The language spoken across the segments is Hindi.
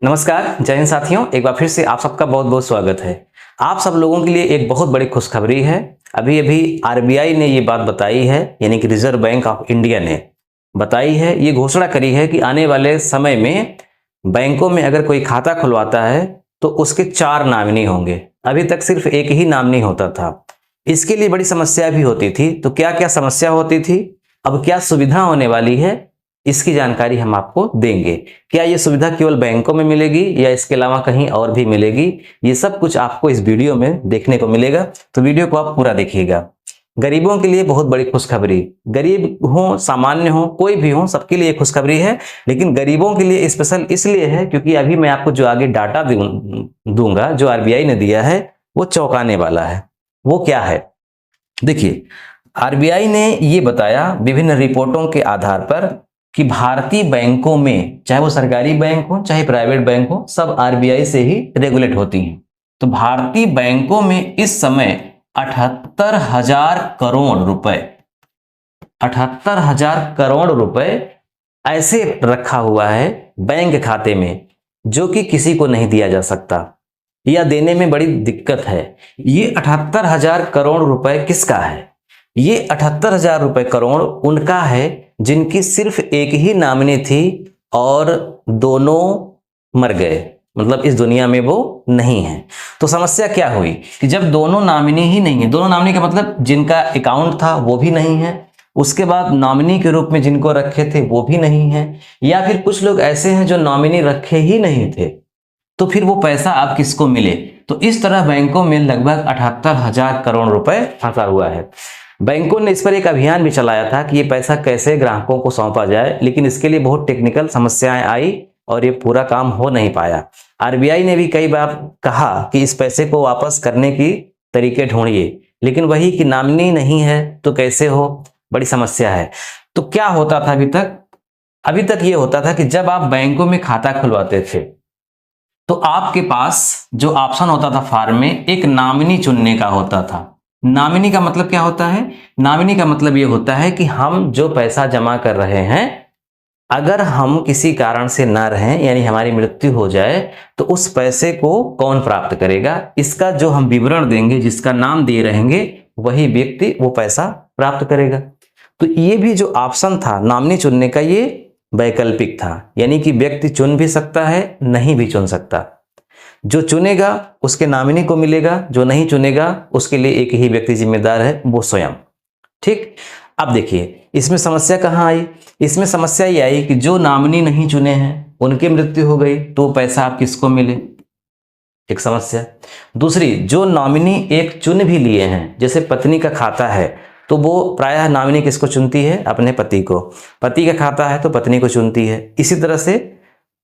नमस्कार, जय हिंद साथियों। एक बार फिर से आप सबका बहुत बहुत स्वागत है। आप सब लोगों के लिए एक बहुत बड़ी खुशखबरी है। अभी अभी आरबीआई ने ये बात बताई है, यानी कि रिजर्व बैंक ऑफ इंडिया ने बताई है, ये घोषणा करी है कि आने वाले समय में बैंकों में अगर कोई खाता खुलवाता है तो उसके 4 नामिनी होंगे। अभी तक सिर्फ एक ही नामिनी होता था। इसके लिए बड़ी समस्या भी होती थी। तो क्या क्या समस्या होती थी, अब क्या सुविधा होने वाली है, इसकी जानकारी हम आपको देंगे। क्या ये सुविधा केवल बैंकों में मिलेगी या इसके अलावा कहीं और भी मिलेगी, ये सब कुछ आपको इस वीडियो में देखने को मिलेगा। तो वीडियो को आप पूरा देखिएगा। गरीबों के लिए बहुत बड़ी खुशखबरी। गरीब हो, सामान्य हो, कोई भी हो, सबके लिए खुशखबरी है। लेकिन गरीबों के लिए स्पेशल इसलिए है क्योंकि अभी मैं आपको जो आगे डाटा दूंगा, जो आरबीआई ने दिया है, वो चौंकाने वाला है। वो क्या है, देखिए। आरबीआई ने ये बताया विभिन्न रिपोर्टों के आधार पर कि भारतीय बैंकों में, चाहे वो सरकारी बैंक हो चाहे प्राइवेट बैंक हो, सब आरबीआई से ही रेगुलेट होती हैं। तो भारतीय बैंकों में इस समय 78,000 करोड़ रुपए 78,000 करोड़ रुपए ऐसे रखा हुआ है बैंक खाते में, जो कि किसी को नहीं दिया जा सकता या देने में बड़ी दिक्कत है। ये 78,000 करोड़ रुपए किसका है? ये 78,000 रुपए करोड़ उनका है जिनकी सिर्फ एक ही नामिनी थी और दोनों मर गए, मतलब इस दुनिया में वो नहीं है। तो समस्या क्या हुई कि जब दोनों नामिनी ही नहीं है, दोनों नामिनी का मतलब जिनका अकाउंट था वो भी नहीं है, उसके बाद नॉमिनी के रूप में जिनको रखे थे वो भी नहीं है, या फिर कुछ लोग ऐसे हैं जो नॉमिनी रखे ही नहीं थे, तो फिर वो पैसा अब किसको मिले? तो इस तरह बैंकों में लगभग 78,000 करोड़ रुपए फंसा हुआ है। बैंकों ने इस पर एक अभियान भी चलाया था कि ये पैसा कैसे ग्राहकों को सौंपा जाए, लेकिन इसके लिए बहुत टेक्निकल समस्याएं आई और ये पूरा काम हो नहीं पाया। आरबीआई ने भी कई बार कहा कि इस पैसे को वापस करने की तरीके ढूंढिए, लेकिन वही कि नामिनी नहीं है तो कैसे हो, बड़ी समस्या है। तो क्या होता था अभी तक ये होता था कि जब आप बैंकों में खाता खुलवाते थे तो आपके पास जो ऑप्शन होता था फॉर्म में, एक नामिनी चुनने का होता था। नामिनी का मतलब क्या होता है? नामिनी का मतलब ये होता है कि हम जो पैसा जमा कर रहे हैं, अगर हम किसी कारण से ना रहें, यानी हमारी मृत्यु हो जाए, तो उस पैसे को कौन प्राप्त करेगा, इसका जो हम विवरण देंगे, जिसका नाम दिए रहेंगे, वही व्यक्ति वो पैसा प्राप्त करेगा। तो ये भी जो ऑप्शन था नामिनी चुनने का, ये वैकल्पिक था, यानी कि व्यक्ति चुन भी सकता है, नहीं भी चुन सकता। जो चुनेगा उसके नामिनी को मिलेगा, जो नहीं चुनेगा उसके लिए एक ही व्यक्ति जिम्मेदार है, वो स्वयं। ठीक। अब देखिए इसमें समस्या कहाँ आई? इसमें समस्या ये आई कि जो नामिनी नहीं चुने हैं उनकी मृत्यु हो गई तो पैसा आप किसको मिले, एक समस्या। दूसरी, जो नॉमिनी एक चुन भी लिए हैं, जैसे पत्नी का खाता है तो वो प्रायः नामिनी किसको चुनती है? अपने पति को। पति का खाता है तो पत्नी को चुनती है। इसी तरह से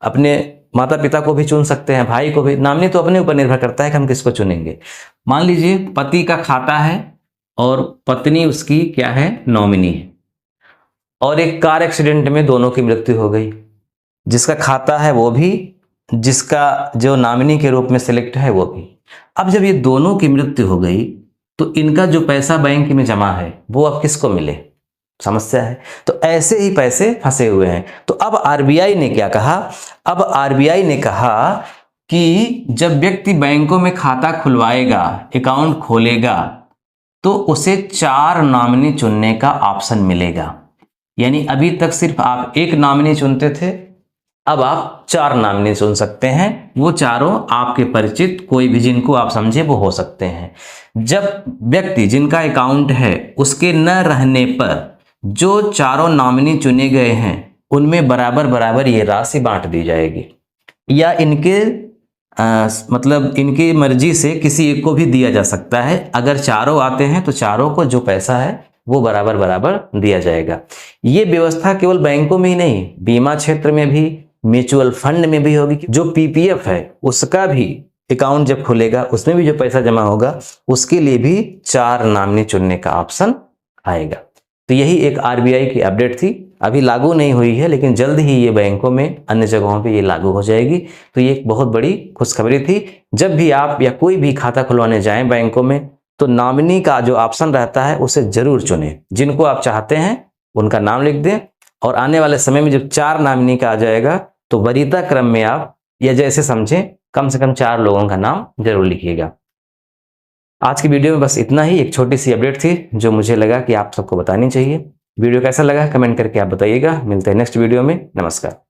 अपने माता पिता को भी चुन सकते हैं, भाई को भी। नामिनी तो अपने ऊपर निर्भर करता है कि हम किसको चुनेंगे। मान लीजिए पति का खाता है और पत्नी उसकी क्या है? नॉमिनी है, और एक कार एक्सीडेंट में दोनों की मृत्यु हो गई। जिसका खाता है वो भी, जिसका जो नॉमिनी के रूप में सिलेक्ट है वो भी। अब जब ये दोनों की मृत्यु हो गई तो इनका जो पैसा बैंक में जमा है वो अब किसको मिले? समस्या है। तो ऐसे ही पैसे फंसे हुए हैं। तो अब आरबीआई ने क्या कहा? अब आरबीआई ने कहा कि जब व्यक्ति बैंकों में खाता खुलवाएगा, अकाउंट खोलेगा, तो उसे 4 नॉमिनी चुनने का ऑप्शन मिलेगा। यानी अभी तक सिर्फ आप एक नॉमिनी चुनते थे, अब आप 4 नामिनी चुन सकते हैं। वो चारों आपके परिचित, कोई भी जिनको आप समझे वो हो सकते हैं। जब व्यक्ति जिनका अकाउंट है उसके न रहने पर जो चारों नॉमिनी चुने गए हैं उनमें बराबर बराबर ये राशि बांट दी जाएगी, या इनके मतलब इनकी मर्जी से किसी एक को भी दिया जा सकता है। अगर चारों आते हैं तो चारों को जो पैसा है वो बराबर बराबर दिया जाएगा। ये व्यवस्था केवल बैंकों में ही नहीं, बीमा क्षेत्र में भी, म्यूचुअल फंड में भी होगी। जो पीपीएफ है उसका भी अकाउंट जब खुलेगा, उसमें भी जो पैसा जमा होगा, उसके लिए भी 4 नामिनी चुनने का ऑप्शन आएगा। तो यही एक आरबीआई की अपडेट थी। अभी लागू नहीं हुई है, लेकिन जल्द ही ये बैंकों में, अन्य जगहों पे ये लागू हो जाएगी। तो ये एक बहुत बड़ी खुशखबरी थी। जब भी आप या कोई भी खाता खुलवाने जाएं बैंकों में, तो नॉमिनी का जो ऑप्शन रहता है उसे जरूर चुनें। जिनको आप चाहते हैं उनका नाम लिख दें, और आने वाले समय में जब 4 नॉमिनी का आ जाएगा तो वरीयता क्रम में आप या जैसे समझें, कम से कम 4 लोगों का नाम जरूर लिखिएगा। आज की वीडियो में बस इतना ही, एक छोटी सी अपडेट थी जो मुझे लगा कि आप सबको बतानी चाहिए। वीडियो कैसा लगा कमेंट करके आप बताइएगा। मिलते हैं नेक्स्ट वीडियो में। नमस्कार।